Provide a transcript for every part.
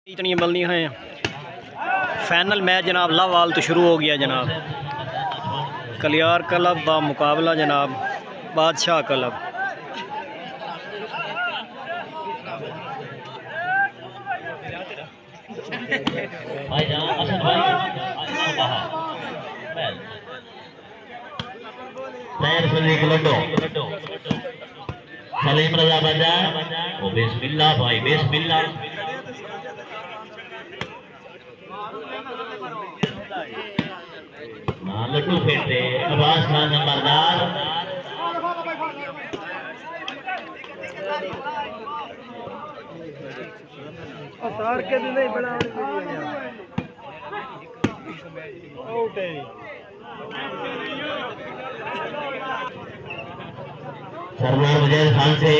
इतनी बल्ली हैं। फाइनल मैच जनाब लावाल तो शुरू हो गया जनाब। कलियार क्लब का मुकाबला जनाब बादशाह क्लब। सलीम रजा बजा ओ बिस्मिल्लाह भाई बिस्मिल्लाह। लड्डू फेंटे अब्बास खान नंबरदार अवतार के दिन नहीं बना आउट है। सरदार मुजैद खान से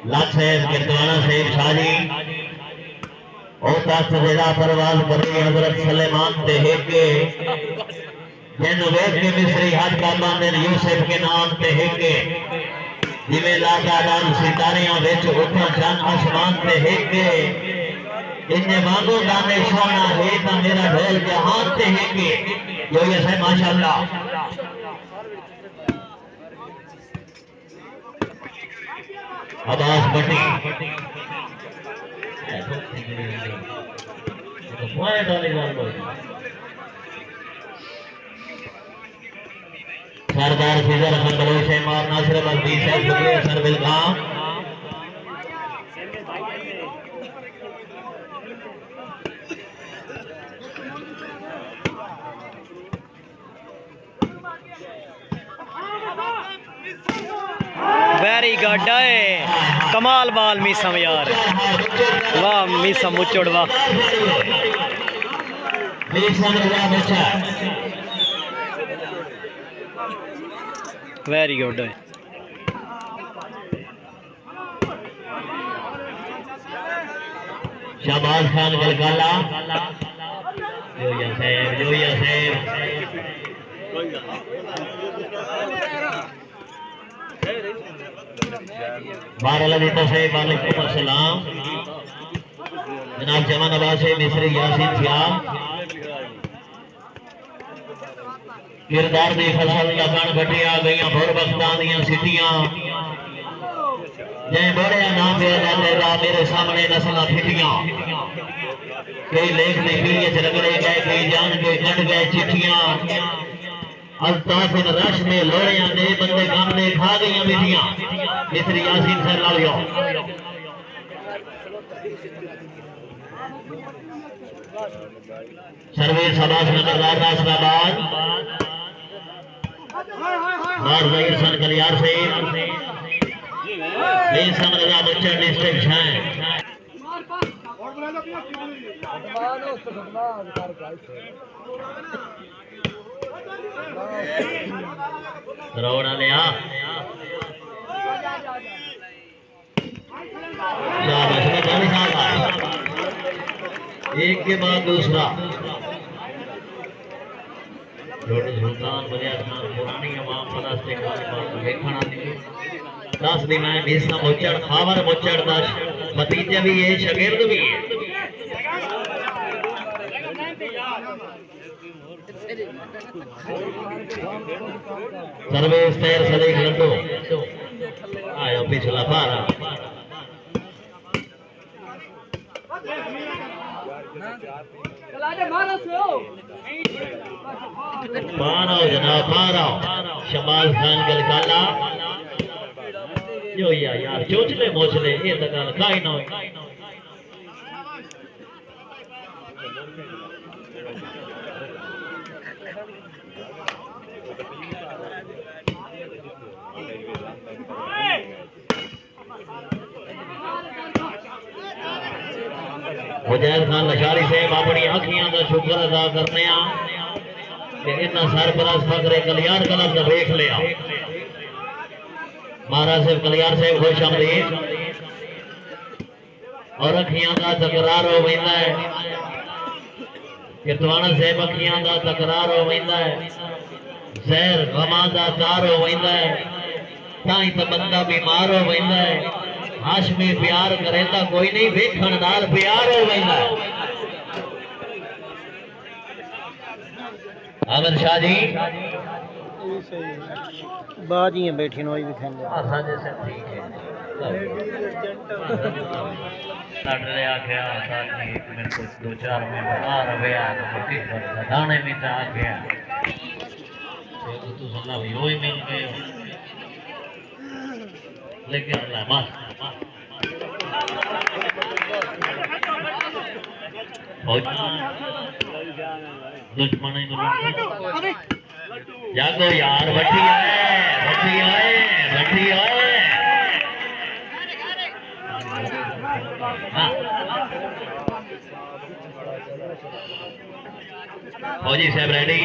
लाख साहब गिरदवाना से शादी और तास्तेदा परवाज बड़ी हजरत सलेमान ते हेके जन वेद के मिस्री हाथ का बांधन यूसुफ के नाम ते हेके जिवे लागादान सितारियां विच उठा चंद आसमान ते हेके इन्ने मांगो गाने सोना है ता मेरा ढोल जहान ते हेके यो ये है माशाअल्लाह। अब्बास भट्टी सरदार फिजर अहमद बलोच मार नासिर मजदी साहब शुक्रिया सरबिल गांव वेरी गुड है कमाल बाल मीसम यार वाह मीसम मुचड़ वाह वेरी गुड है। शहबाज खान गलगाला जोया साहब बारह से वालेकुम अस्सलाम जनाब जमान अब्बास से मिस्री यासीन सियाम किरदार दी फसल लगन बटिया गईयां भोर वक्तां दियां सिटियां जै बड़े नाम बेला तेरा मेरे सामने नस्लां फिटियां कई लेख ने पीड़िए च रगड़े गए कई जान के कट गए चिट्ठियां अल्ताफ इन रश में लोड़ियां ने बंदे काम ने खा गईयां मिठियां मिस्री यासीन से लालियो सर्वे सबास नगरदार नासराबाद और जहीर सन कलियार से बेसम रजा बच्चन डिस्ट्रिक्ट हैं दरोड़ा लिया एक के बाद दूसरा सुल्तान बलियार खान पुरानी अवाम फलस्ते देखना दस दी मैं बीसना मुचड़ खावर मुचड़ दस भतीजे भी है शागिर्द भी है सर्वेश तैर सदीक लड्डू आयो पिछला पारा मारो जनाब मारो शहबाज खान गलगाला जो यार चोचले मोचले ये तो गल काई ना मुजैद खान लशारी से अपनी अखियां का शुक्र अदा करने इतना सरपरस्त फकरे कलियार क्लब का देख लिया महाराज साहब कलियार साहब खुश आमदीद और अखियां का तकरार हो वैंदा है गिरदवाना साहब अखियां का तकरार हो वैंदा है जहर गमा का कार हो वैंदा है ताई तो बंदा बीमार हो वैंदा है हाशमी प्यार करेंदा कोई नहीं वेखण नाल प्यार हो गईला अहमद शाह जी बाजी है बैठी नोई भी खेल हां जैसे ठीक है साडे आखिया साथी मेरे को 2-4 में बता रहे आ तो ठीक है दाने में आ गया तो समझा भी होई मिल गए लेकिन अल्लाह माफ दुश्मन जागो यार बट्टी आए फौजी साहब रेडी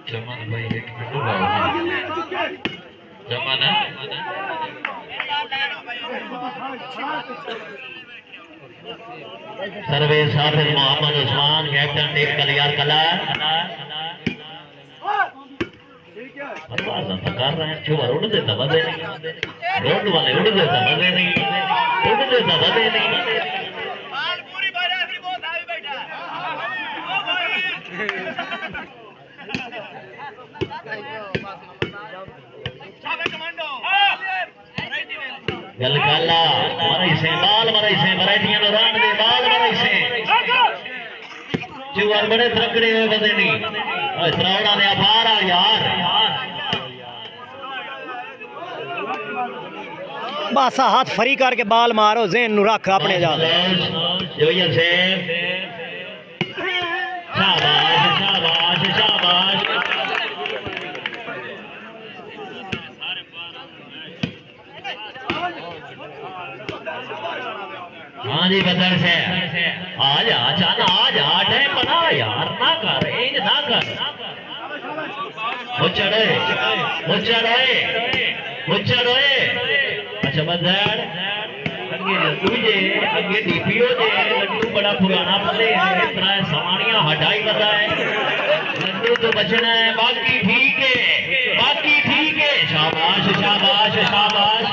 चमन भाई एक मिनट जमाना सर्वेश हाफिज मोहम्मद उस्मान कैप्टन टीम कलियार कला कर रहे हैं छुआ उड़ देता बदे नहीं रोड वाले उड़ देता बदे नहीं उड़ देता बदे नहीं गल काला मरई से वैरायटियां नो रान दे बाल मरई से जुआर बड़े तगड़े हुए बंदे नहीं ओए त्रौड़ा ने अपार आ यार बस हाथ फरी करके बाल मारो ज़हन नु रख अपने जा जोया से शाबाश हाँ जी बदर से आजा चाना आजा टाइम बना यार ना कर इंज ना कर मुचड़े अच्छा बदर अगे डीपीओ जे लड्डू बड़ा पुराना पले है इतना सामानिया हटाई पता है लड्डू तो बचना है बाकी ठीक है शाबाश सिस्टम होता है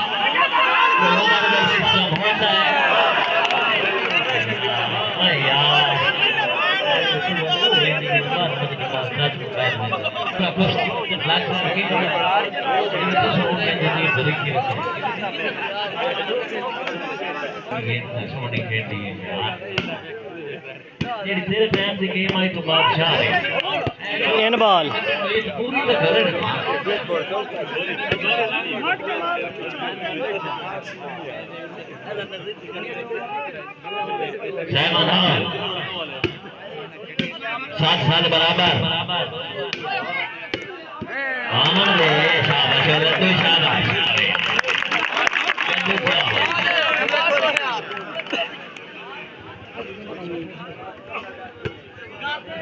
सोनी खेती है जेडी तेरे टाइम से गेम आई तो बादशाह है इन बॉल पूरी तो कर सहमान 7 साल बराबर आनंद शाबाश लड्डू शाबाश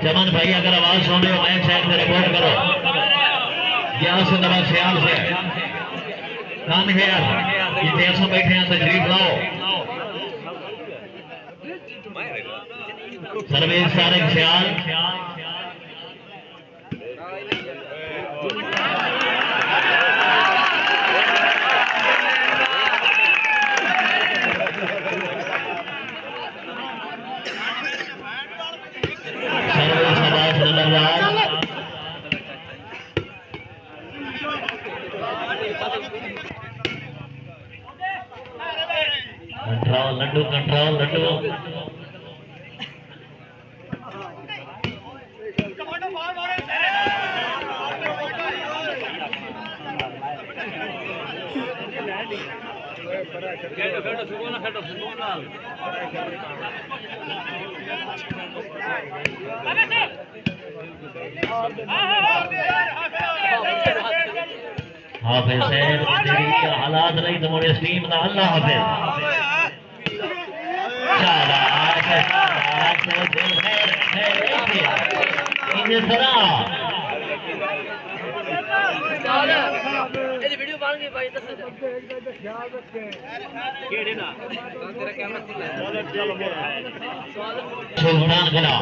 चमन भाई अगर आवाज सुन रहे हो मैच साइड में रिपोर्ट करो यहाँ से नवा ख्याल से कान है जितने ऐसा बैठे हैं तशरीफ लाओ सर्वेश सारे ख्याल कंट्रोल लड्डू हाफिज साहब हालात नहीं तो मुझे टीम का अल्लाह हाफिज शाबाश ये सरा ये वीडियो बन गई भाई 10,000 केड़े ना तेरा कैमरा खुला है सुल्तान कला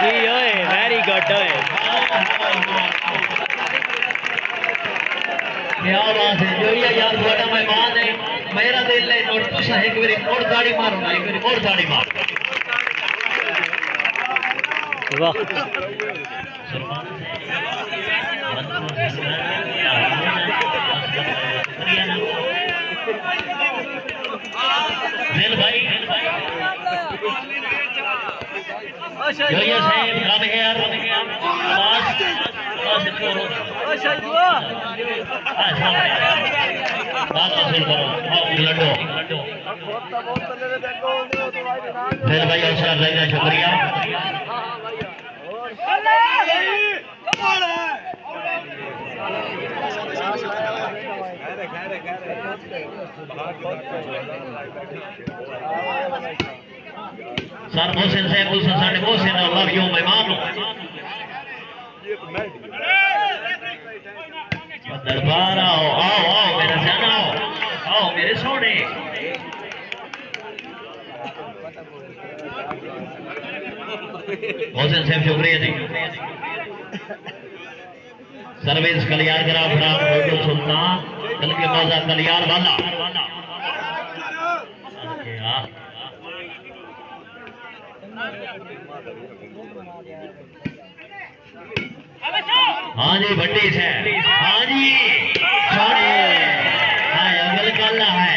जी ओए वेरी गुड ओए क्या बात है जो ये यार बड़ा मेहमान है मेरा दिल है और तू एक बारी और ताड़ी मारो ना एक बारी और ताड़ी मार वाह दिल भाई जो ये साहब काम है यार आवाज बात हासिल करो लड्डू दिल भाई हौसला देना शुक्रिया सर मोहसिन साहब साढ़े मोहसिन लव यू मेहमान दरबार आओ आओ आओ मेरा जाना आओ मेरे सोने मोहसिन साहब शुक्रिया जी सर्विस कलियार ग्राम फ्राम रोडो सुल्तान कल के मौजा कलियार वाला हाँ जी भट्टी से हाँ जी सोने हाँ अगल कल है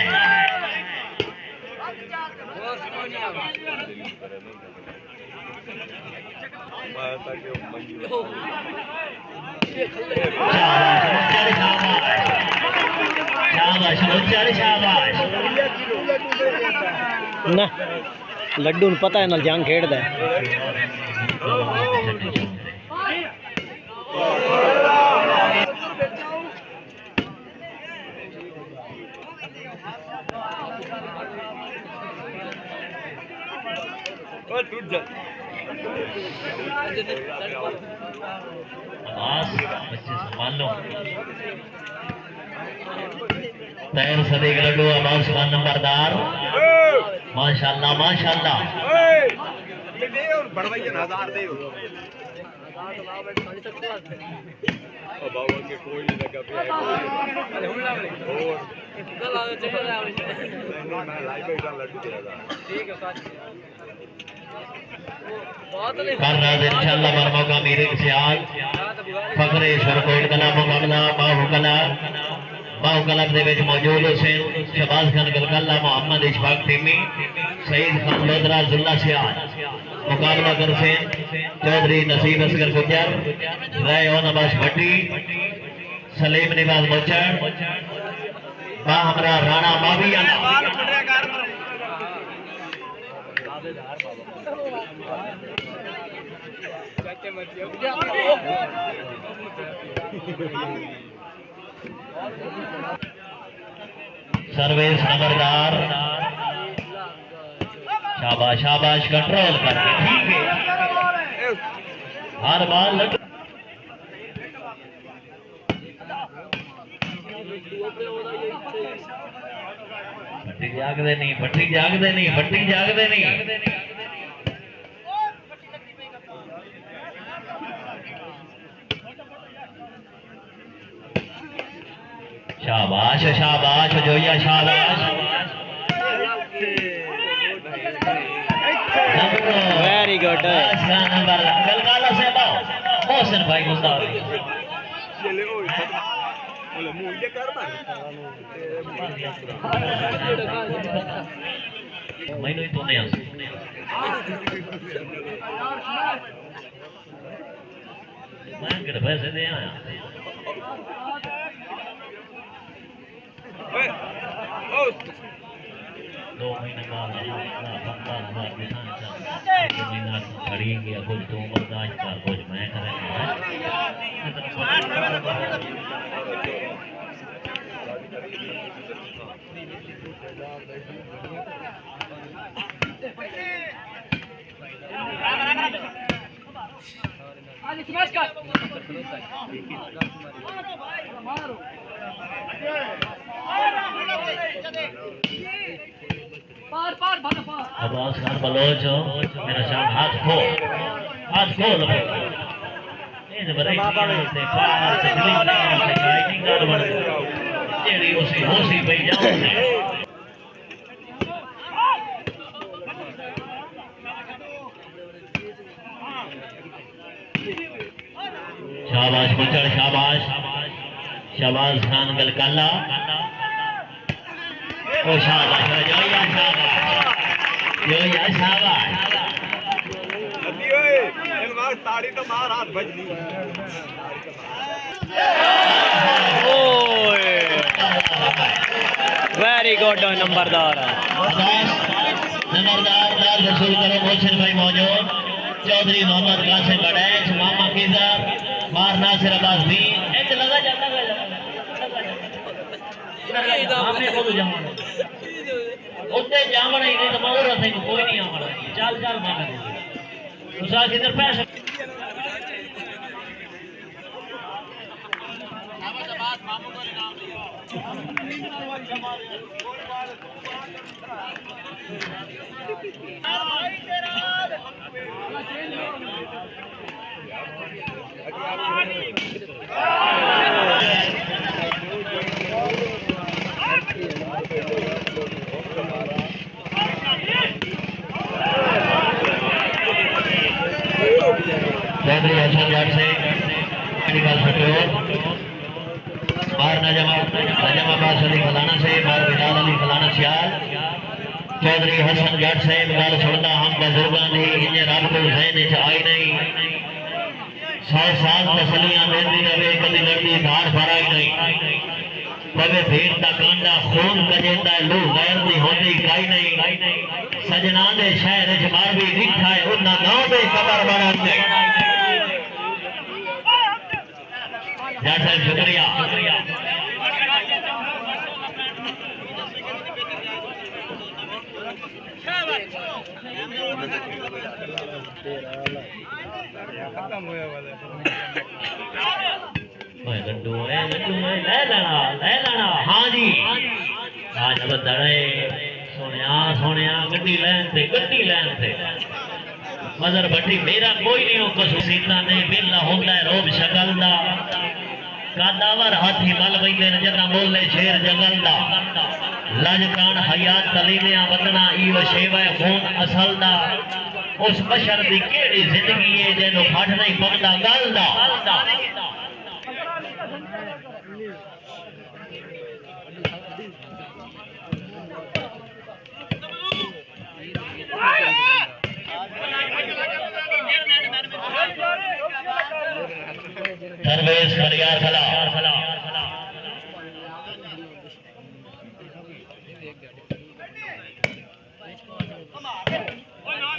शाबाश शाबाश ना लड्डू ਨੂੰ पता है नाल जंग खेड़दा है बच्चे संभाल लो तैर सदीक लड्डू अब्बास खान नंबरदार माशाल्लाह माशाल्लाह कर रहा है इंशाल्लाह पर मौका मेरे से आज फखरेश्वर कोट कला मुकाबला बाहु कलब दे विच मौजूद हुसैन शहबाज खान गलगला मोहम्मद इशफाक टीमी सईद खान लोधरा जुल्ला सियाज मुकाबला कर हुसैन चौधरी नसीब असगर गुजर राय नवाज भट्टी सलीम निवाज मोचड़ बा हमरा राणा माविया सर्विस नंबरदार शाबाश शाबाश कंट्रोल करके ठीक है हर बार भट्टी जागदे नहीं भट्टी जागदे नहीं भट्टी जागदे नहीं शाबाश शाबाश जोया शाबाश वेरी गुड नंबर गलगाला से मोहसिन भाई गुस्ताव मैंने तो नहीं मैं किधर पैसे दे आया 2 महीने बाद 15,000 महीना खड़ेंगे कुछ तो बर्दाश्त कर कुछ मैं करेंगे आज स्मैश कर पार पार भागा पार अब्बास खान बलोच मेरा शाम हाथ खोल ये वैरायटी से पास से ग्रीन से राइटिंग कार्ड बन जेडी उसी होसी पे जाओ शाबाश बचड़ शाबाश शहबाज खान गलकाला ओ शाबाश जो या शाबाश ताड़ी तो मार हाथ बजनी वेरी गुड नंबरदार लाल रसूल करो मोहसिन भाई मौजूद चौधरी मोहम्मद कासिम गणेश मामा कीजर मार नासिर अब्बास भी एक लगा जाता उत्ते जामना ही नहीं तो मगर रहे कोई नहीं आमना चाल चाल मांगा दूसरा किधर पैसा चौधरी हसन जाट से मेडिकल सपोर्ट मार नजम अब्बास अली फलाना से मार बिलाल अली फलाना सियाल चौधरी हसन जाट से गल सुनता हम बुजुर्गों की इन्हें रब को जहन च आई नहीं 100 साल तसलियां देती रहे कभी लड़की धार फराई नहीं पवे भेड़ का कांडा खून कजेंदा लू गैर दी होती काई नहीं सजना दे शहर च मार भी दिखा है उन्ना नाम पे कबर बना दे जाट साहब शुक्रिया लड्डू ले लेना हाँ जी आज बदड़े सोने गड्डी लैन से मदर बटी मेरा कोई नहीं हो कसू सीता नहीं बिल्ला होता है रोब शकल दा कादावर हाथी मल वैंदे न जदा बोले शेर जंगल दा लज कान हयात तलीमिया वतना ई शेवा खून असल दा उस बशर दी केड़ी जिंदगी है जेनो फट नहीं पकदा गल दा सर्वेश खलियार खला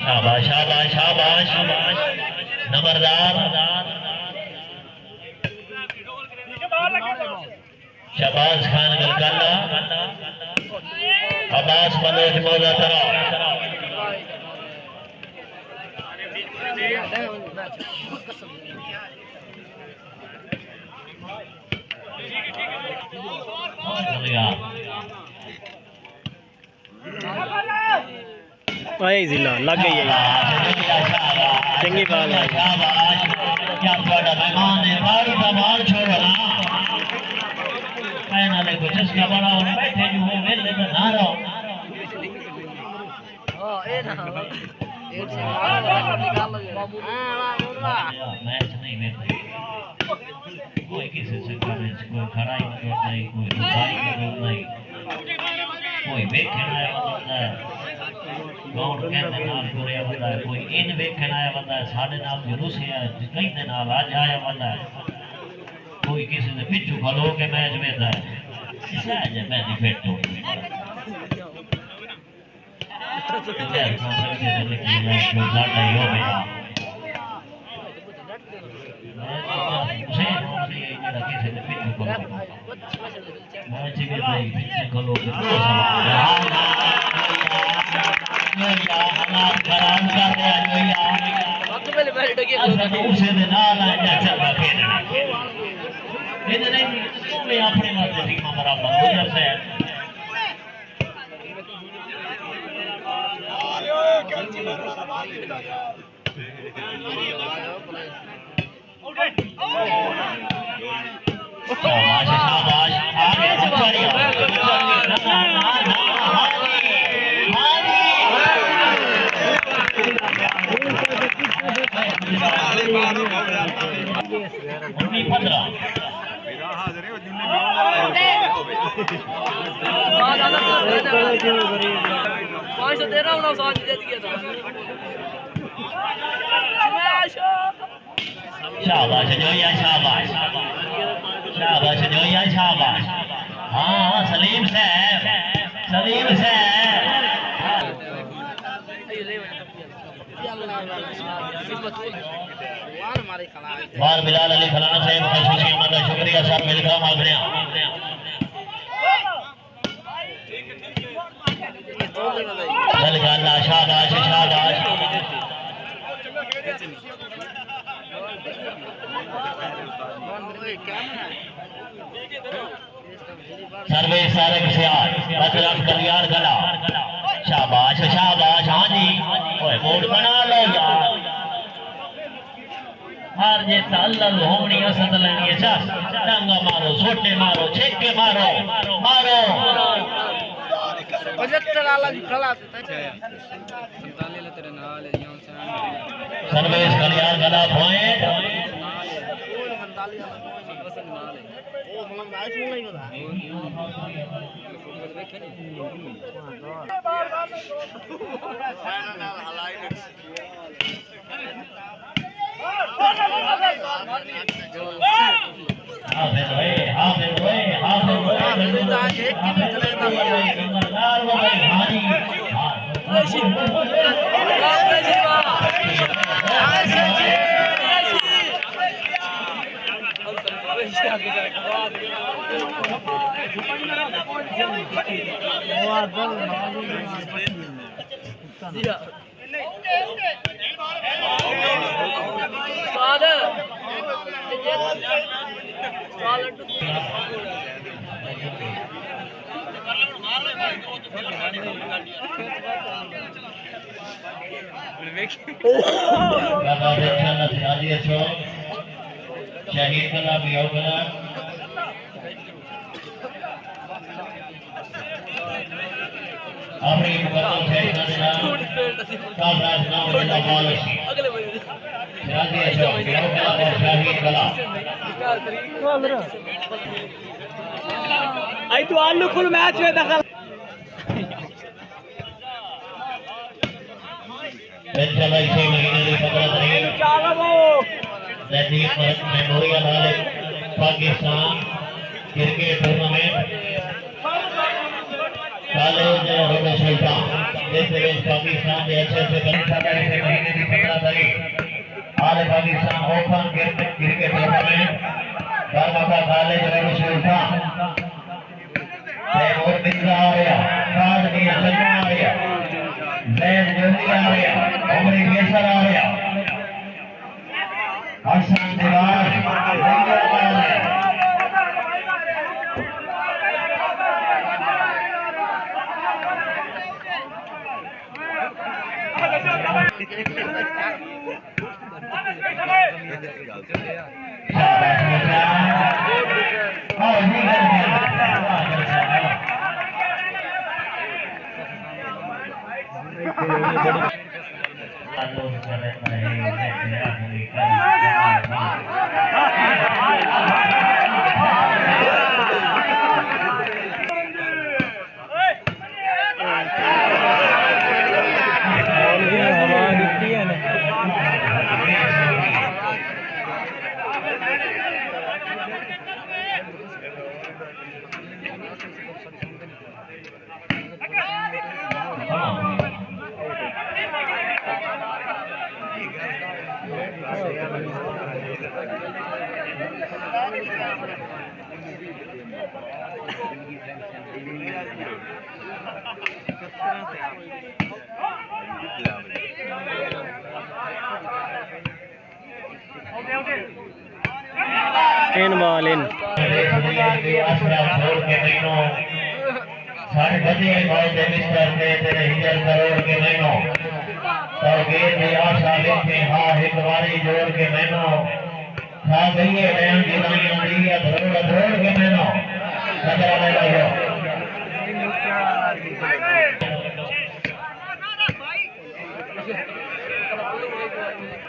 शाबाश शाबाश शाबाश नंबरदार शहबाज खान गलकाला अब्बास बलोच मौजा तरा जिला लग गई है चंगी बात है क्या ਤੁਹਾਡਾ ਮਹਿਮਾਨ ਹੈ ਬਾਹਰ ਦਾ ਮਾਲ ਛੋੜਨਾ ਮੈਂ ਨਾਲੇ ਕੋ ਚਸਕਾ ਬਣਾ ਹੁਣ ਬੈਠੇ ਜੋ ਹੋ ਵੇਲੇ ਤੇ ਨਾ ਰਹੋ हां ए ना एक से निकाल लो हां मैच नहीं देखते कोई किसी से कोई खड़ा ही नहीं कोई दुबाई नहीं कोई देखने आया होता है गौड़ कहते नाल जुड़िया बंदा है कोई इन वेखण आया बंदा है साढ़े नाल जुलूस है कई दे नाल आज आया बंदा है कोई किसी ने पिछू खलो के मैच वेंदा है सहज बेनिफिट हो उसे दे नाल जा चलदा खेलना इधर नहीं तुम्हें अपने मर्द दी बराबर गुजर से शाबाश आगे शाबाश जोया शाबाश शाबाश जोया शाबाश हाँ सलीम साहब बार बिलाल अली फलाना साहब खसूसी अहमद का शुक्रिया साहब मिलकर मांगने शाबाश शाबाश सर्वे सारे सियार बदरम कलियार गला शाबाश शाबाश हाँ जी ओए मोड़ बना लो यार हार जे ताल्लल होनी असद लेनी है चस डांगा मारो छोटे मारो छक्के मारो मारो 75 वाला भी खड़ा सर्वे कलियार गला पॉइंट शहीद कला बियो कला अपनी मुकद्दम से करना कामराज नाम लेना मालिक राजी अशो बियो कला और शहीद कला आई तो आलू फुल मैच में दखल इंशाल्लाह इसी महीने की 15 तारीख Latif memorial hall Pakistan cricket tournament college road Sultan इस पाकिस्तान के अच्छे महीने की 15 तारीख all Pakistan open cricket tournament दारमाका कॉलेज रोड सुल्तान और मित्रा आ गया साथ में चलना आ गया जैन जोली आ गया उमरी केसर आ गया हसन दीवार इन बॉल इन साढ़े बजे बहुत मिस्टर ने तेरे हिजर करोड़ के महीनों तो गेंद भी आशा लेते हाँ एक बारी जोड़ के महीनों खा गई है बयान की लाइन दी है धरोड़ के महीनों खतरा में लगो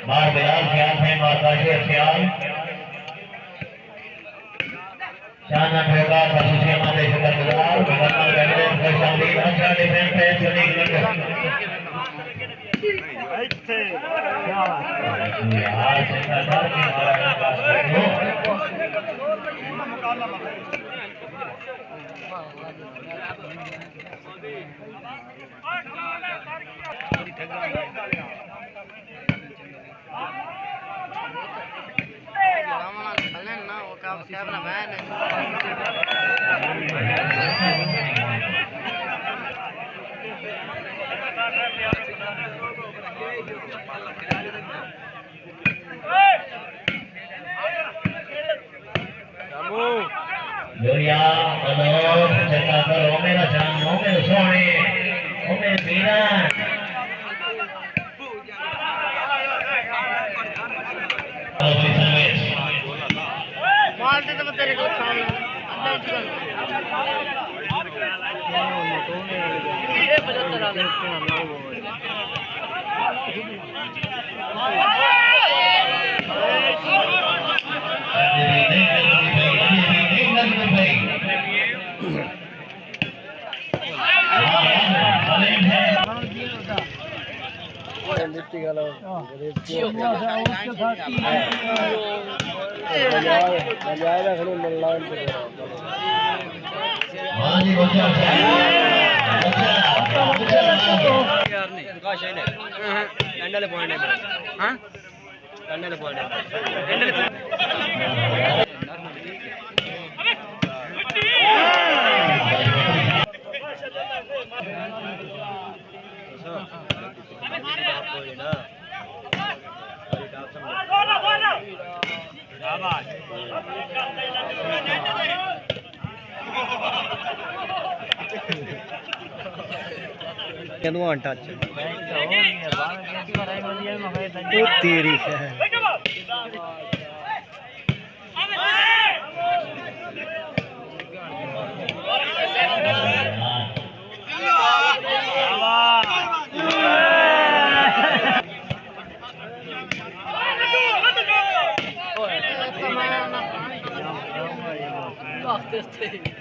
बार बिलाल ख्याल है माताशी ख्याल शाना ठोका खसूसी हमारे शुक्रगुजार वरना गहरे खुशामदी अच्छा डिफेंस है सुनील नगर यार सिकंदर की मारा का Julia, Ador, Cekakar, Omer, Jam, Omer, Soe, Omer, Mira. मारते तो तेरे को खाने अंदर चल ये 75 आ कदों टच तेरी है हाँ 75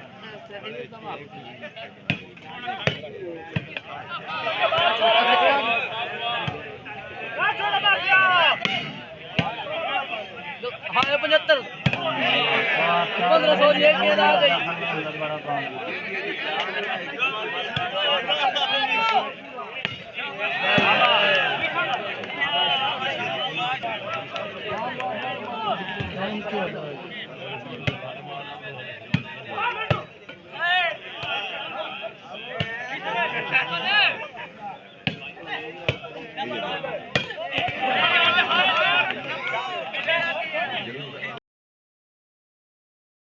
1500 ये के आ गई